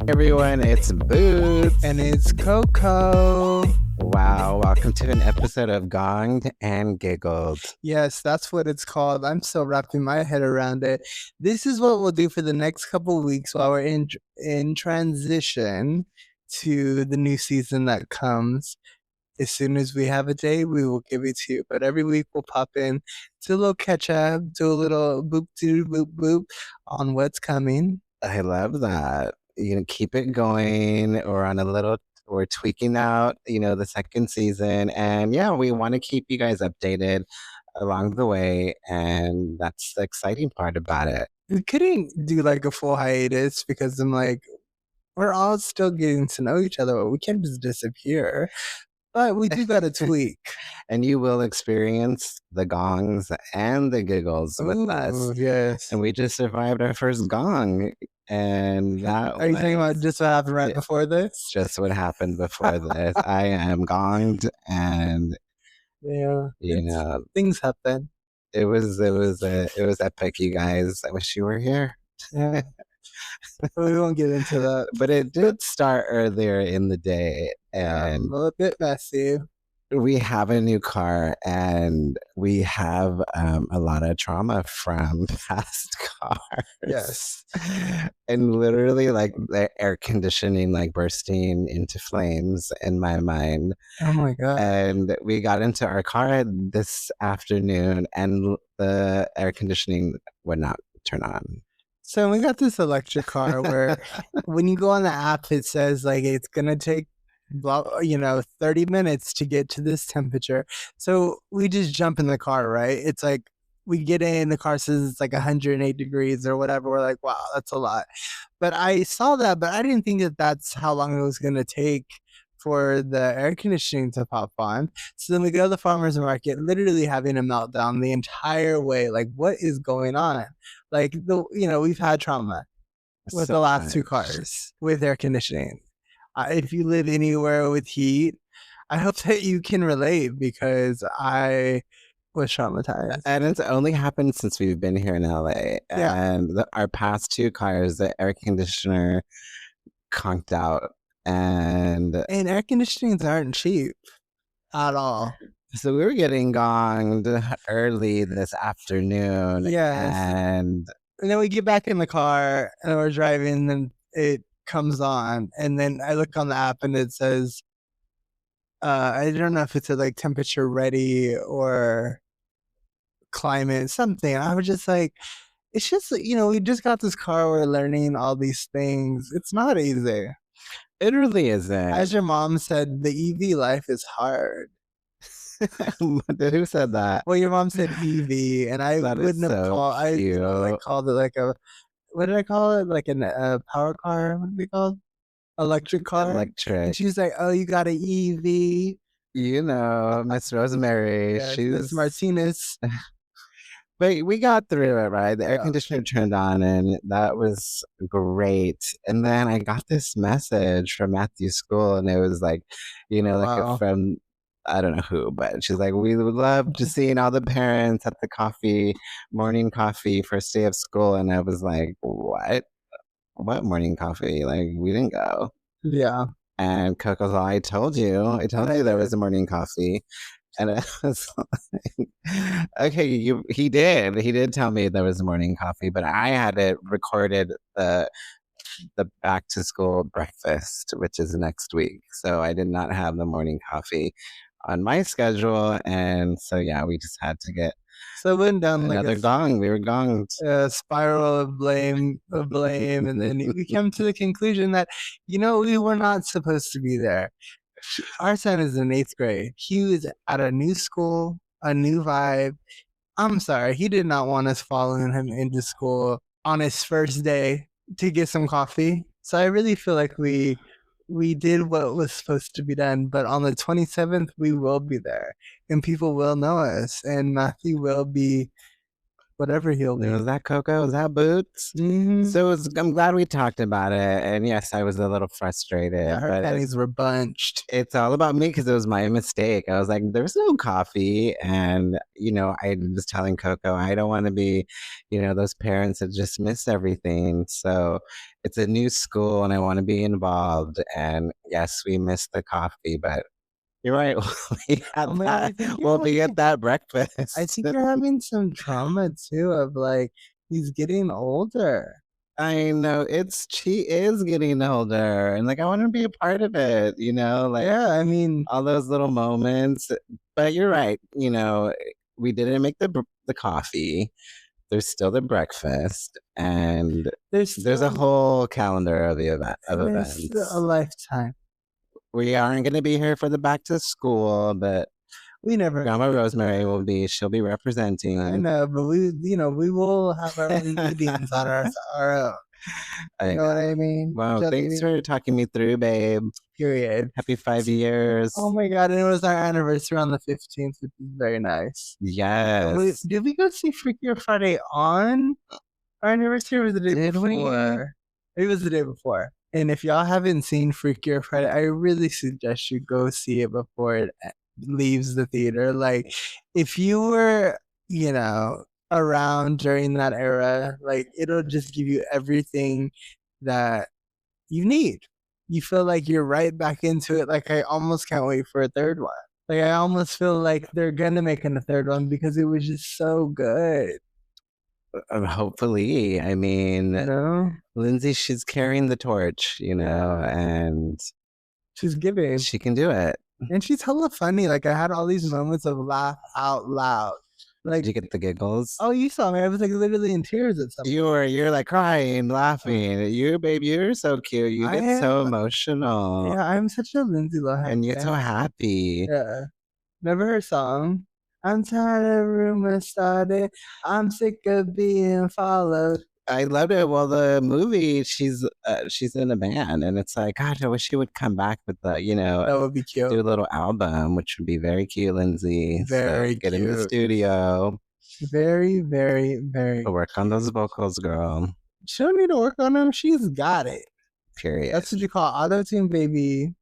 everyone, it's Boots. And it's Coco. Wow, welcome to an episode of Gonged and Giggled. Yes, that's what it's called. I'm still wrapping my head around it. This is what we'll do for the next couple of weeks while we're in transition to the new season that comes. As soon as we have a day, we will give it to you. But every week we'll pop in, do a little catch up, do a little boop doo boop boop on what's coming. I love that. Keep it going. We're tweaking out, the second season. And yeah, we want to keep you guys updated along the way. And that's the exciting part about it. We couldn't do like a full hiatus because I'm like, we're all still getting to know each other, but we can't just disappear. But we do got to tweak. And you will experience the gongs and the giggles with us. Yes. And we just survived our first gong. And that Are you talking about just what happened right before this? Just what happened before this. I am gonged, and things happen. It was epic, you guys. I wish you were here. Yeah. We won't get into that. But it did start earlier in the day, and a little bit messy. We have a new car, and we have a lot of trauma from past cars. Yes. And literally, like, the air conditioning, like, bursting into flames in my mind. Oh, my God. And we got into our car this afternoon, and the air conditioning would not turn on. So we got this electric car where when you go on the app, it says, like, it's going to take 30 minutes to get to this temperature. So we just jump in the car, right? It's like we get in, the car says it's like 108 degrees or whatever. We're like, wow, that's a lot. But I saw that, but I didn't think that that's how long it was going to take for the air conditioning to pop on. So then we go to the farmer's market, literally having a meltdown the entire way. Like, what is going on? Like, we've had trauma with the last two cars with air conditioning. If you live anywhere with heat, I hope that you can relate because I was traumatized. And it's only happened since we've been here in LA. Yeah. And our past two cars, the air conditioner conked out. And air conditionings aren't cheap at all. So we were getting gonged early this afternoon. Yes. And then we get back in the car and we're driving and it comes on, and then I look on the app and it says I don't know if it's like temperature ready or climate something. I was just like, it's just, we just got this car, we're learning all these things. It's not easy. It really isn't. As your mom said, the EV life is hard. Who said that? Well, your mom said EV, and I wouldn't have called. I called it like a. What did I call it? Like a power car? What did it called? Electric car? Electric. And she's like, oh, you got an EV. Miss Rosemary. Yeah, she's Miss Martinez. But we got through it, right? The air conditioner turned on, and that was great. And then I got this message from Matthew's school, and it was like, from, I don't know who, but she's like, we would love to see all the parents at the morning coffee, first day of school. And I was like, what? What morning coffee? Like, we didn't go. Yeah. And Coco's all, I told you there was a morning coffee. And I was like, okay, he did tell me there was a morning coffee, but I had it recorded the back to school breakfast, which is next week. So I did not have the morning coffee on my schedule. And so, yeah, we just had to get went down another gong. We were gonged. A spiral of blame. And then we came to the conclusion that, we were not supposed to be there. Our son is in 8th grade. He was at a new school, a new vibe. I'm sorry. He did not want us following him into school on his first day to get some coffee. So I really feel like we did what was supposed to be done. But on the 27th, we will be there. And people will know us. And Matthew will be whatever he'll be. Was that Coco? Was that Boots? Mm-hmm. So I'm glad we talked about it. And yes, I was a little frustrated. Yeah, her but pennies were bunched. It's all about me because it was my mistake. I was like, there's no coffee. And, I was telling Coco, I don't want to be, those parents that just miss everything. So it's a new school and I want to be involved. And yes, we missed the coffee, but you're right. We'll be at that breakfast. I think you're having some trauma too of like, he's getting older. I know she is getting older and like I want to be a part of it, yeah, I mean all those little moments. But you're right, we didn't make the coffee. There's still the breakfast and there's a whole calendar of the events. A lifetime. We aren't going to be here for the back to school, but we never. Grandma Rosemary she'll be representing. I know, but we will have our own meetings on our own. You know what I mean? Wow, thanks for talking me through, babe. Period. Happy 5 years. Oh my God, and it was our anniversary on the 15th, which is very nice. Yes. Did we go see Freakier Friday on our anniversary or was it the day before? It was the day before. And if y'all haven't seen Freakier Friday, I really suggest you go see it before it leaves the theater. Like, if you were, around during that era, like, it'll just give you everything that you need. You feel like you're right back into it. Like, I almost can't wait for a third one. Like, I almost feel like they're gonna make a third one because it was just so good. Hopefully. I mean, Lindsay, she's carrying the torch, and she's giving. She can do it. And she's hella funny. Like, I had all these moments of laugh out loud. Like, did you get the giggles? Oh, you saw me. I was like literally in tears at something. You're like crying, laughing. Babe, you're so cute. You get so emotional. Yeah, I'm such a Lindsay Lohan. And you're so happy. Yeah. Remember her song? I'm tired of rumors started. I'm sick of being followed. I loved it. Well, the movie, she's in a band, and it's like, God, I wish she would come back with the, that would be cute. Do a little album, which would be very cute, Lindsay. Very cute. Get in the studio. Very, very, very. Work on those vocals, girl. She don't need to work on them. She's got it. Period. That's what you call auto-tune, baby.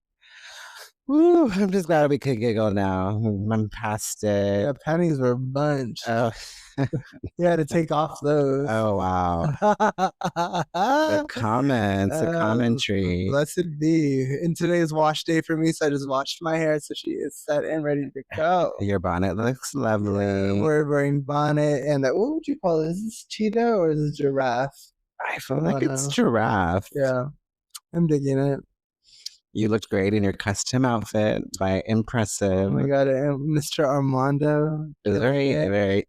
Woo, I'm just glad we could giggle now. I'm past it. Yeah, pennies were bunched. Oh. You had to take off those. Oh, wow. The comments, the commentary. Blessed be. And today's wash day for me, so I just washed my hair so she is set and ready to go. Your bonnet looks lovely. We're wearing bonnet and what would you call it? Is this cheetah or is this giraffe? I feel like it's giraffe. Yeah. I'm digging it. You looked great in your custom outfit by Impressive. Oh my God, Mr. Armando. It was very, very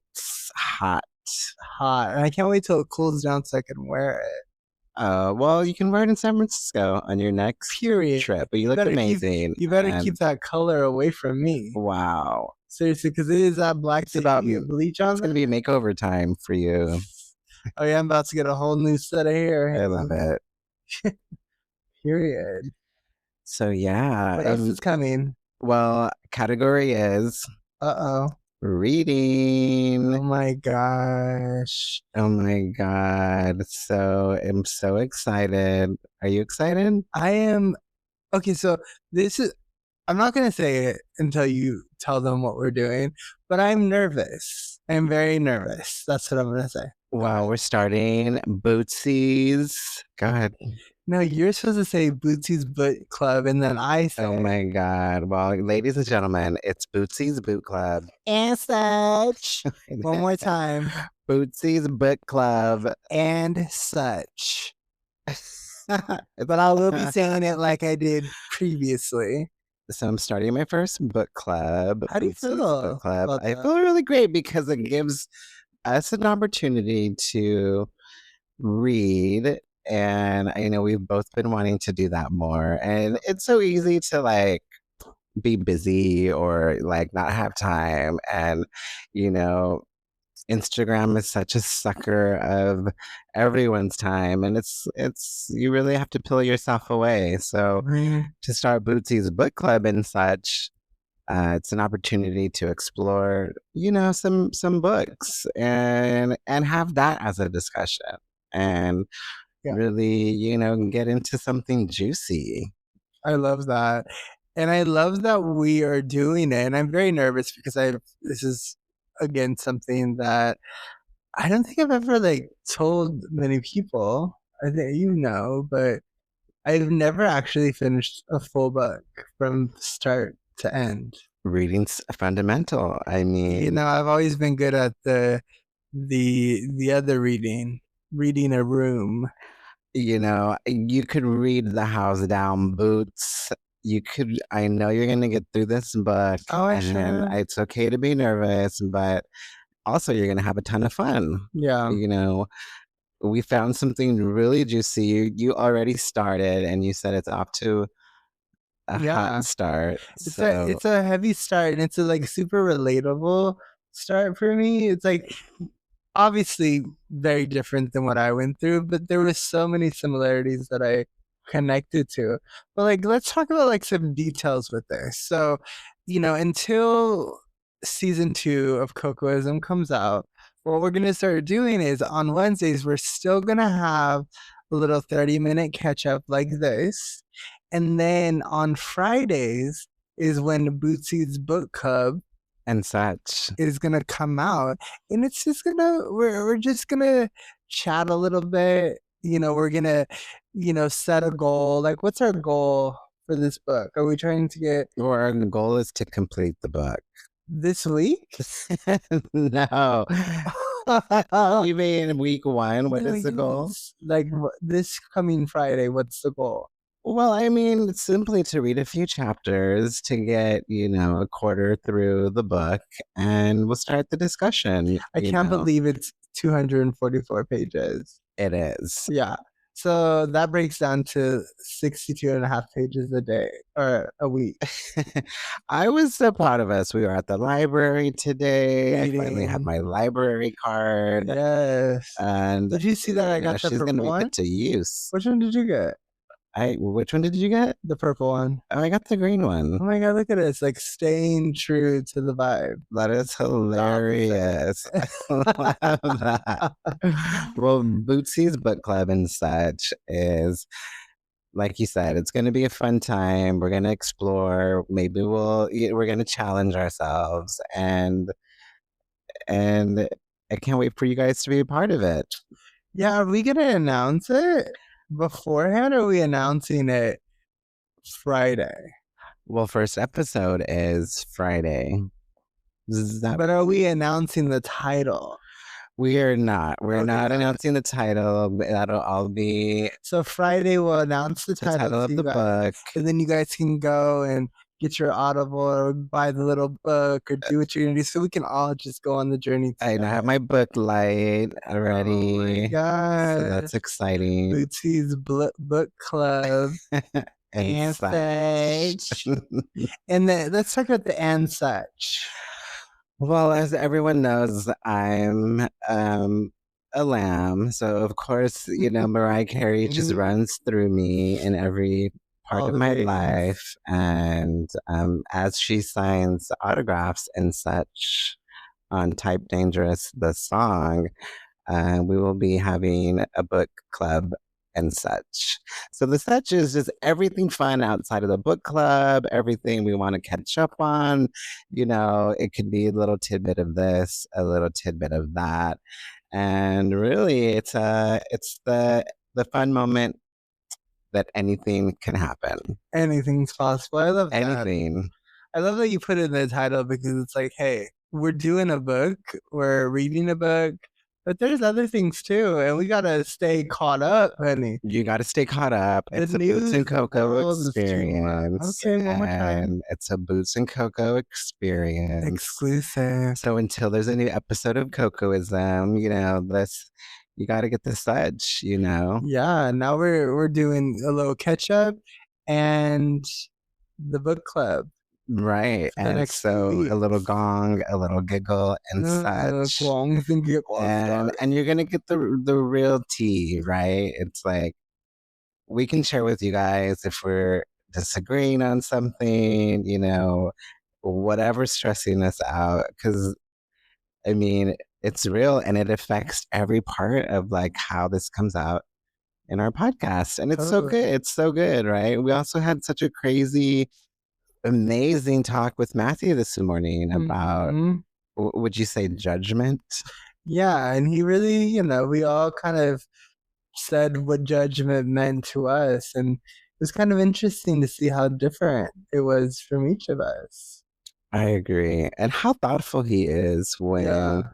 hot. Hot. And I can't wait till it cools down so I can wear it. Well, you can wear it in San Francisco on your next trip, but you look amazing. You better keep that color away from me. Wow. Seriously, because it is that black. It's about bleach on. It's going to be makeover time for you. Oh yeah, I'm about to get a whole new set of hair. I love it. Period. So yeah. What else is coming? Well, category is reading. Oh my gosh. Oh my God. So I'm so excited. Are you excited? I am. Okay, so I'm not going to say it until you tell them what we're doing, but I'm nervous. I'm very nervous. That's what I'm going to say. Wow, we're starting Bootsies. Go ahead. No, you're supposed to say Bootsies Book Club, and then I say. Oh my God. Well, ladies and gentlemen, it's Bootsies Book Club. And such. One more time. Bootsies Book Club. And such. But I will be saying it like I did previously. So I'm starting my first book club. How do you feel? Book club. I feel really great because it gives us an opportunity to read. And I know we've both been wanting to do that more. And it's so easy to like be busy or like not have time. And, Instagram is such a sucker of everyone's time. And you really have to pull yourself away. So to start Bootsies Book Club and such, It's an opportunity to explore, some books and have that as a discussion and Yeah, really, get into something juicy. I love that. And I love that we are doing it. And I'm very nervous because this is again something that I don't think I've ever like told many people. I think but I've never actually finished a full book from start to end. Reading's fundamental. I mean, I've always been good at the other reading a room. you could read The House Down Boots. I know you're going to get through this book, Oh, I and sure. it's okay to be nervous, but also you're going to have a ton of fun. Yeah. You know, we found something really juicy. You already started, and you said it's off to a hot Yeah. start. It's a So it's a heavy start and it's a like super relatable start for me. It's like obviously very different than what I went through, but there were so many similarities that I connected to. But like let's talk about like some details with this. So, until season 2 of Cocoism comes out, what we're gonna start doing is on Wednesdays, we're still gonna have a little 30-minute catch up like this. And then on Fridays is when Bootsies Book Club and such. is gonna come out, and it's just we're just gonna chat a little bit. We're gonna set a goal. Like, what's our goal for this book? Are we trying to get Or our goal is to complete the book. this week? No. You mean week 1? What No, is the goal? like this coming Friday. What's the goal? Well, I mean, simply to read a few chapters to get, a quarter through the book, and we'll start the discussion, I can't believe it's 244 pages. It is. Yeah. So that breaks down to 62 and a half pages a day or a week. I was so proud of us. We were at the library today. I finally have Reading. my library card. Yes. And Did you see that I got the she's gonna purple put one? it to use. Which one did you get? Which one did you get? The purple one. Oh, I got the green Oh one. my god, look at it. It's like staying true to the vibe. That is hilarious. I love that. Well, Bootsies Book Club and such is, like you said, it's going to be a fun time. We're going to explore. Maybe we're going to challenge ourselves, and I can't wait for you guys to be a part of it. Yeah, are we gonna announce it beforehand or are we announcing it Friday? Well, first episode is Friday. But are we announcing the title? We are not. We're not announcing the title. That'll all be So Friday we'll announce the title of the book. and then you guys can go and get your Audible or buy the little book or do what you're gonna do, so we can all just go on the journey together. I have my book light already. Oh my god! So that's exciting. Bootsies Book Club and such. And let's talk about the and such. Well, as everyone knows, I'm a lamb. So, of course, Mariah Carey just runs through me in every part of my life. And as she signs autographs and such on Type Dangerous, the song, we will be having a book club and such. So the such is just everything fun outside of the book club, everything we want to catch up on. It could be a little tidbit of this, a little tidbit of that. And really it's the fun moment that anything can happen. Anything's possible. I love that. Anything. I love that you put it in the title because it's like, hey, we're doing a book, we're reading a book, but there's other things too, and we gotta stay caught up, honey. You gotta stay caught up. It's a Boots and Cocoa experience. Okay, one more time. It's a Boots and Cocoa experience. Exclusive. So until there's a new episode of Cocoism, you gotta get the such, Yeah, now we're doing a little catch up and the book club. Right. And so a little gong, a little giggle and such. Gongs and giggles. And you're gonna get the real tea, right? It's like we can share with you guys if we're disagreeing on something, whatever's stressing us out, because I mean, it's real and it affects every part of like how this comes out in our podcast. And it's so Totally. good. It's so good, right? We also had such a crazy, amazing talk with Matthew this morning about, would you say, judgment? Yeah. And he really, we all kind of said what judgment meant to us. And it was kind of interesting to see how different it was from each of us. I agree. And how thoughtful he is when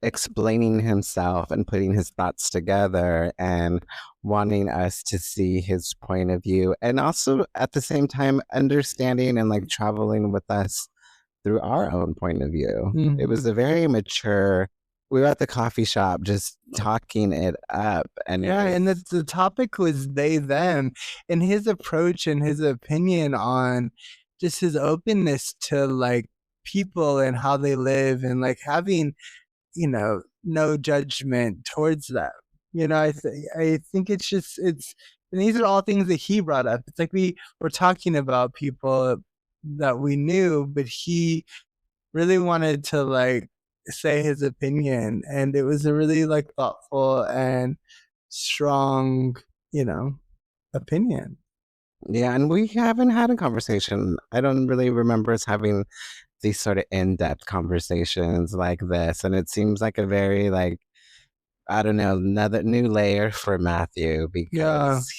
explaining himself and putting his thoughts together and wanting us to see his point of view. And also at the same time, understanding and like traveling with us through our own point of view. It was a very mature. We were at the coffee shop just talking it up. And and the topic was they, them, and his approach and his opinion on just his openness to like people and how they live and like having, no judgment towards them. I think it's just, and these are all things that he brought up. It's like we were talking about people that we knew, but he really wanted to like say his opinion, and it was a really like thoughtful and strong, opinion. Yeah, and we haven't had a conversation. I don't really remember us having these sort of in-depth conversations like this. And it seems like a very like, I don't know, another new layer for Matthew because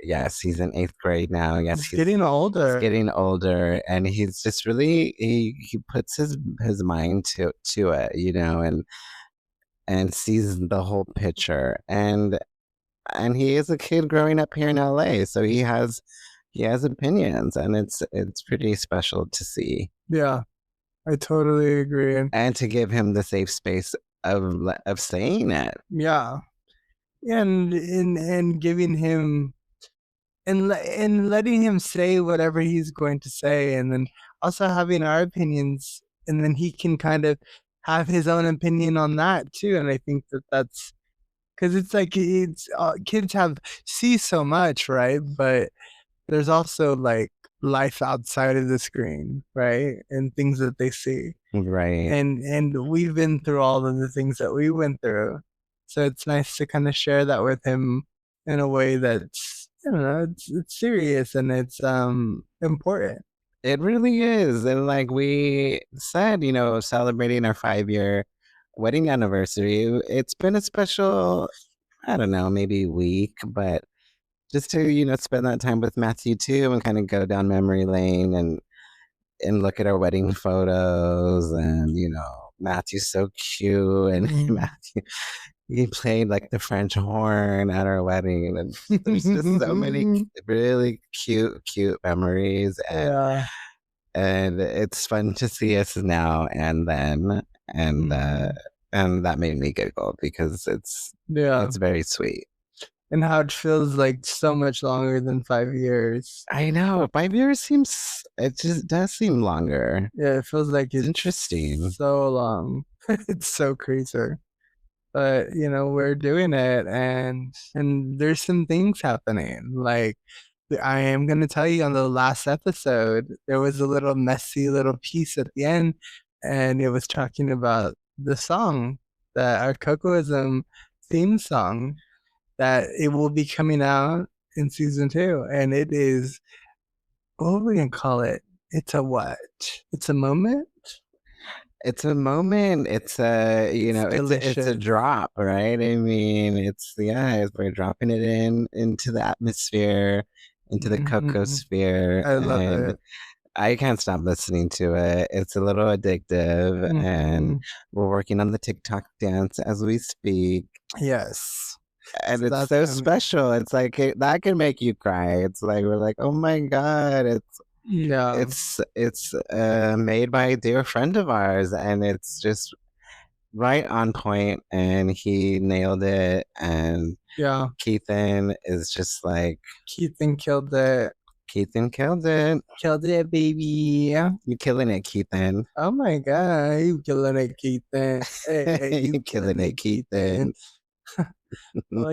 yes, he's in 8th grade now. Yes, he's getting older. He's getting older, and he's just really he puts his mind to it, and sees the whole picture. And he is a kid growing up here in LA, so he has opinions, and it's pretty special to see. Yeah, I totally agree. And to give him the safe space of saying it. Yeah. And giving him and letting him say whatever he's going to say, and then also having our opinions, and then he can kind of have his own opinion on that too. And I think that's because it's like kids see so much, right? But there's also like life outside of the screen, right? And things that they see, right? And we've been through all of the things that we went through, so it's nice to kind of share that with him in a way that's, I don't know, it's serious and it's important. It really is. And like we said, celebrating our 5-year wedding anniversary, it's been a special, I don't know, maybe week, but just to, spend that time with Matthew too and kind of go down memory lane and look at our wedding photos. And, Matthew's so cute. And Matthew, he played like the French horn at our wedding. And there's just so many really cute memories. And it's fun to see us now and then. And that made me giggle because it's very sweet. And how it feels like so much longer than 5 years. I know. 5 years it just does seem longer. Yeah, it feels like it's interesting. So long. It's so crazy. But, we're doing it, and there's some things happening. Like, I am going to tell you, on the last episode, there was a little messy little piece at the end, and it was talking about the song, our Cocoism theme song, that it will be coming out in season 2. And it is, what are we going to call it? It's a what? It's a moment? It's a moment. It's a, it's a drop, right? I mean, we're dropping it into the atmosphere, into the cocosphere. I love it. I can't stop listening to it. It's a little addictive, and we're working on the TikTok dance as we speak. Yes. And it's so special. It's like that can make you cry. It's like we're like, oh my God, it's made by a dear friend of ours, and it's just right on point, and he nailed it. And Keithan is just like, Keithan killed it. Keithan killed it. Killed it, baby. You're killing it, Keithan. Oh my God, you killing it, Keithan. Hey, you killing it, Keithan. Well,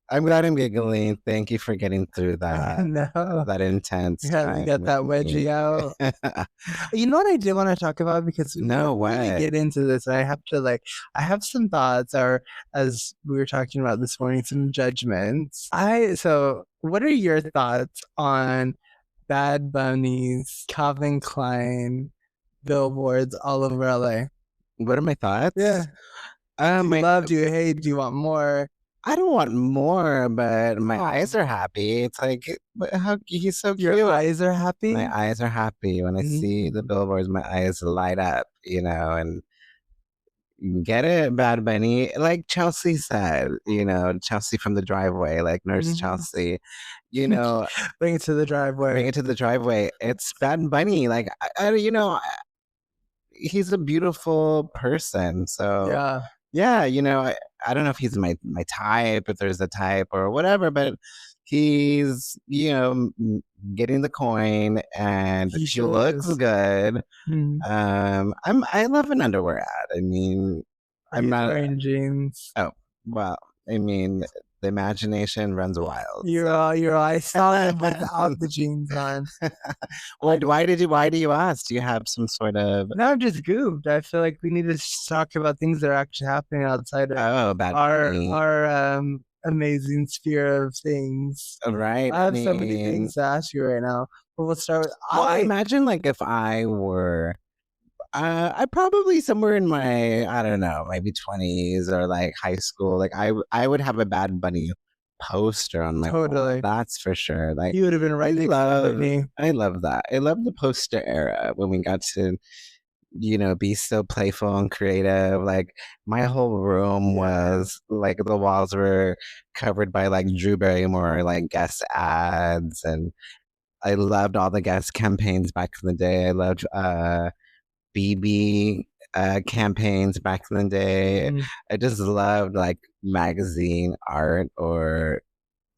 I'm glad I'm giggling. Thank you for getting through that intense Yeah, we time got with that me. wedgie out. You know what I did want to talk about, because No, before we what? get into this, I have to I have some thoughts, or as we were talking about this morning, some judgments. So what are your thoughts on Bad Bunny's Calvin Klein billboards all over LA? What are my thoughts? Yeah. Do you love? Do you hate? Do you want more? I don't want more, but my eyes are happy. It's like, how he's so cute. Your eyes are happy? My eyes are happy when I see the billboards. My eyes light up, and get it, Bad Bunny. Like Chelsea said, Chelsea from the driveway, like Nurse Chelsea, bring it to the driveway. Bring it to the driveway. It's Bad Bunny. Like, he's a beautiful person. So yeah, I don't know if he's my type, if there's a type or whatever, but he's getting the coin and he looks good. I love an underwear ad. I mean, I'm not wearing jeans. Oh, well, I mean, the imagination runs wild. I saw him without the jeans on. Why do you ask? Do you have some sort of? No, I'm just goofed. I feel like we need to talk about things that are actually happening outside of our amazing sphere of things. Right. I have so many things to ask you right now. But we'll start with I imagine, like, if I were I probably somewhere in my, I don't know, maybe 20s or like high school. Like I would have a Bad Bunny poster on my wall. That's for sure. Like, you would have been right next to me. I love that. I love the poster era when we got to, be so playful and creative. Like, my whole room was like, the walls were covered by like Drew Barrymore, like guest ads, and I loved all the guest campaigns back in the day. I loved BB campaigns back in the day. I just loved like magazine art or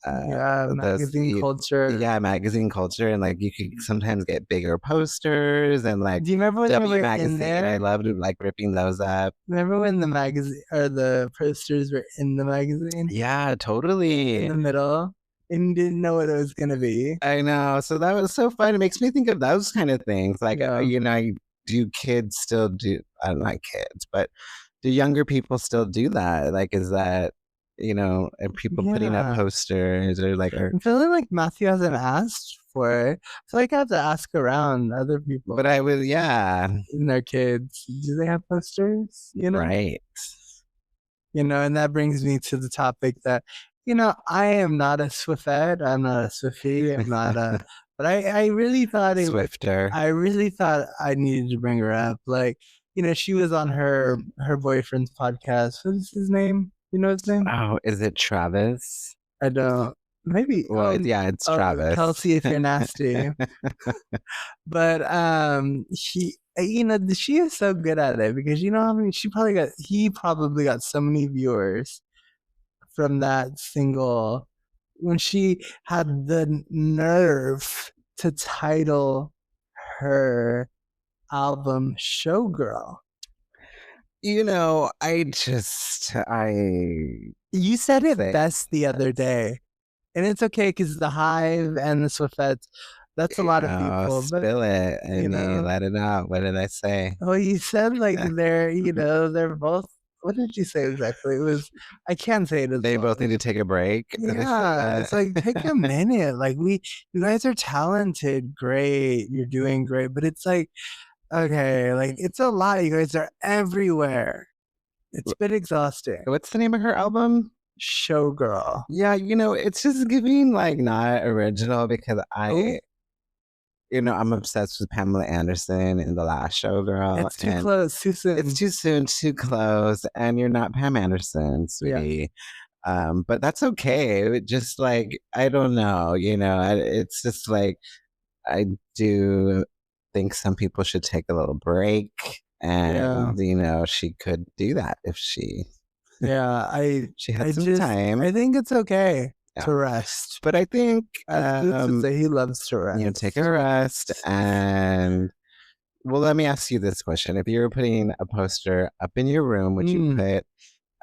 magazine culture. Yeah, magazine culture, and like you could sometimes get bigger posters and like. Do you remember when W magazine? I loved like ripping those up. Remember when the magazine or the posters were in the magazine? Yeah, totally. In the middle. And you didn't know what it was gonna be. I know. So that was so fun. It makes me think of those kind of things. Like, do kids still do? I don't like kids, but do younger people still do that? Like, is that, are people putting up posters or like? I'm feeling like Matthew hasn't asked for it. I feel like I have to ask around other people. But I would, and their kids. Do they have posters? Right. And that brings me to the topic that, I am not a Swiftette. I'm not a Swiftie. I'm not a. But I really thought Swifter. I really thought I needed to bring her up. Like, she was on her boyfriend's podcast. What's his name? You know his name? Oh, is it Travis? I don't. Maybe. Well, it's Travis. Kelsey, if you're nasty. But she is so good at it because he probably got so many viewers from that single when she had the nerve to title her album Showgirl. You said it best the other day, and it's okay because the Hive and the Swiftettes, that's a lot of people. Spill it. I mean, let it out. What did I say? Oh, you said like they're both. What did you say exactly? It was, I can't say it. They both need to take a break. Yeah, it's like, take a minute. Like, you guys are talented, great, you're doing great, but it's like, okay, like, it's a lot. You guys are everywhere. It's been exhausting. What's the name of her album? Showgirl. Yeah, it's just giving like not original because I'm obsessed with Pamela Anderson in the last Showgirl. It's too close, too soon. It's too soon, too close, and you're not Pam Anderson, sweetie. Yeah. But that's okay. It just like, I don't know, it's just like, I do think some people should take a little break, and she could do that if she. She had some time. I think it's okay to rest. But I think he loves to rest. Take a rest. And well, let me ask you this question. If you were putting a poster up in your room, would you put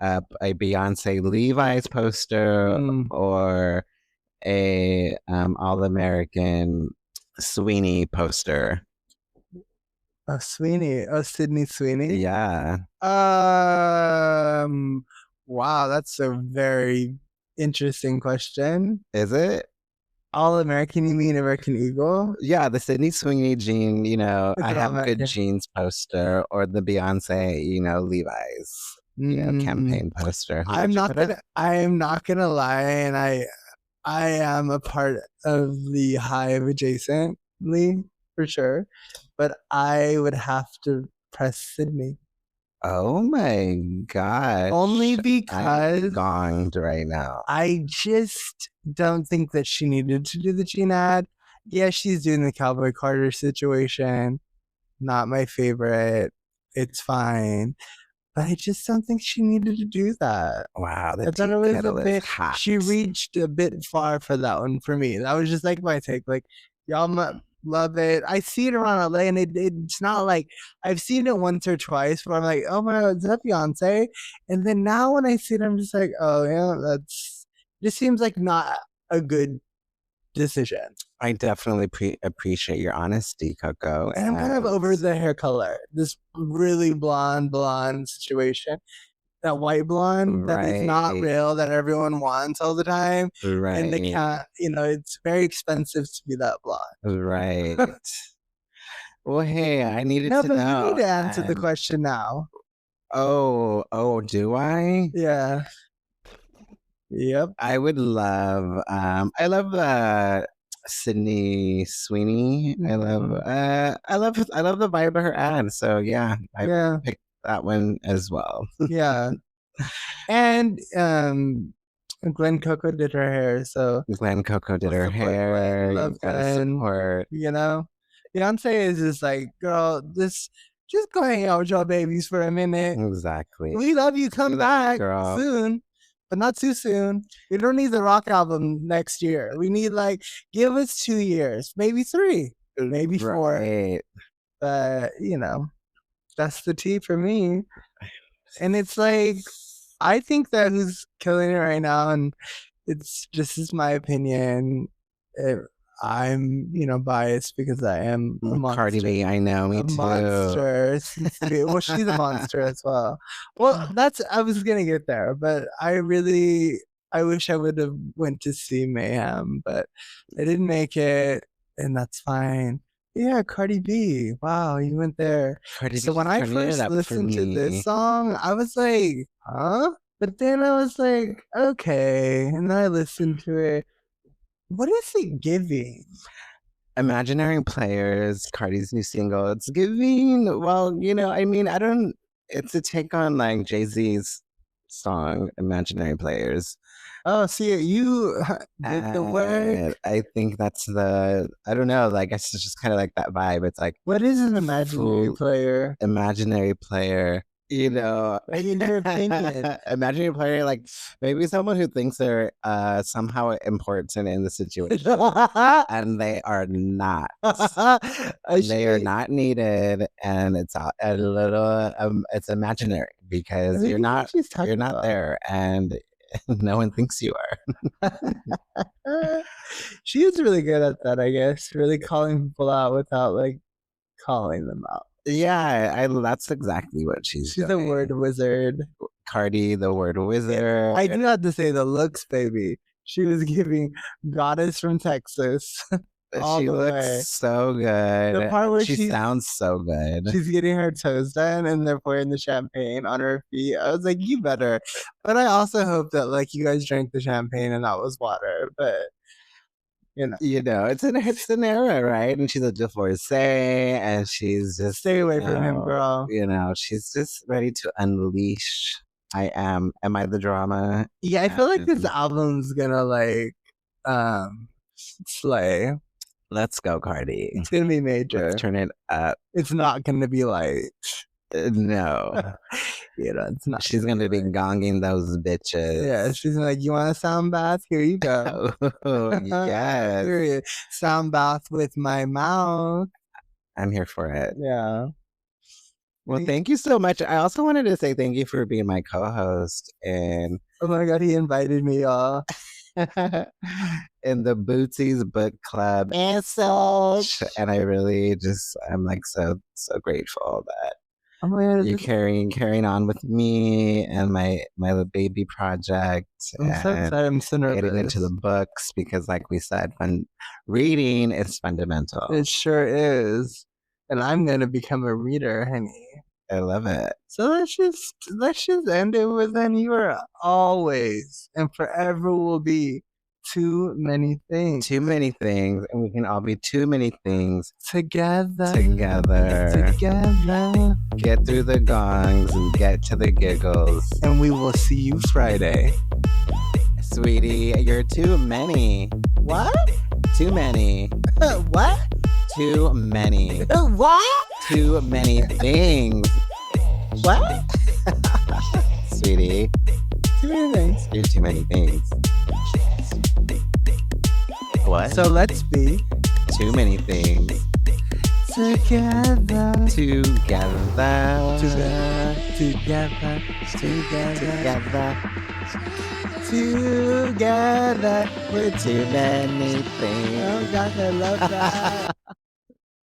a Beyonce Levi's poster or a All American Sweeney poster. Oh, Sweeney. Oh, Sydney Sweeney. Yeah. Wow, that's a very interesting question. Is it? All American, you mean American Eagle? Yeah, the Sydney Sweeney jean, you know, It's I All have good American. jeans poster, or the Beyonce, you know, Levi's, you know, campaign poster. Who I'm would you not put it? gonna lie, and I am a part of the Hive adjacently for sure, but I would have to press Sydney. Oh my gosh. Only I'm because gonged right now. I just don't think that she needed to do the Gene ad. Yeah, she's doing the Cowboy Carter situation. Not my favorite. It's fine. But I just don't think she needed to do that. Wow, I the thought tea it was a kettle is bit. hot. She reached a bit far for that one for me. That was just like my take. Like, y'all love it. I see it around LA, and it's not like I've seen it once or twice where I'm like, oh my god, is that Beyonce? And then now when I see it, I'm just like, oh yeah, that's just seems like not a good decision. I definitely appreciate your honesty, Coco. And I'm kind of over the hair color. This really blonde situation. That white blonde that is not real, that everyone wants all the time. Right. And they can't, you know, it's very expensive to be that blonde. Right. Well, hey, I needed to know. No, but you need to answer the question now. Oh, do I? Yeah. Yep. I would love, I love Sydney Sweeney. I love the vibe of her ad. So yeah, I picked that one as well. Yeah. And Glenn Coco did her hair, so Glenn Coco did her hair. Love Glenn. You know, Beyonce is just like, girl, just go hang out with your babies for a minute. Exactly. We love you. Come back soon, but not too soon. We don't need the rock album next year. We need give us 2 years, maybe 3, maybe 4. But you know, that's the tea for me. And it's like, I think that who's killing it right now, and it's just is my opinion. I'm, biased because I am a monster. Cardi B, I know, me too. Monster. Well, she's a monster as well. Well, I was gonna get there, but I wish I would have went to see Mayhem, but I didn't make it, and that's fine. Yeah, Cardi B. Wow, you went there. So when I first listened to this song, I was like, huh? But then I was like, okay. And then I listened to it. What is it giving? Imaginary Players, Cardi's new single. It's giving, well, it's a take on Jay-Z's song, Imaginary Players. Oh, see, you did the work. I think that's I don't know, I guess it's just kind of like that vibe. It's like, what is an imaginary player? Imaginary player. In your opinion, imaginary player, maybe someone who thinks they're somehow important in the situation, and they are not. They are not needed, and it's a little it's imaginary because you're not there, and no one thinks you are. She is really good at that, I guess. Really calling people out without calling them out. Yeah, that's exactly what she's doing. The word wizard. Cardi, the word wizard. I do have to say the looks, baby. She was giving goddess from Texas. She looks so good. The part where she sounds so good. She's getting her toes done and they're pouring the champagne on her feet. I was like, you better. But I also hope that you guys drank the champagne and that was water. But it's an era, right? And she's a divorcee, and she's just stay away from him, girl. She's just ready to unleash. Am I the drama? Yeah, I feel like this album's gonna slay. Let's go, Cardi. It's gonna be major. Let's turn it up. It's not gonna be light. No. It's not. She's gonna be gonging those bitches. Yeah, she's like, you want a sound bath? Here you go. Yes. Sound bath with my mouth. I'm here for it. Yeah. Well, thank you so much. I also wanted to say thank you for being my co-host and oh my God, he invited me in the Bootsies Book Club Such. And I really just I'm like so grateful that oh my God, you're carrying on with me and my little baby project. I'm so excited. I'm so nervous. Getting into the books because, like we said, reading is fundamental. It sure is, and I'm gonna become a reader, honey. I love it. So let's just end it with, and you are always and forever will be too many things. Too many things, and we can all be too many things together. Get through the gongs and get to the giggles. And we will see you Friday. Sweetie, you're too many. What? Too many. What? Too many. What? Too many things. What? Sweetie. Too many things. You're too many things. What? So let's be too many things. Together. Together. We're too many things. Oh God, I love that.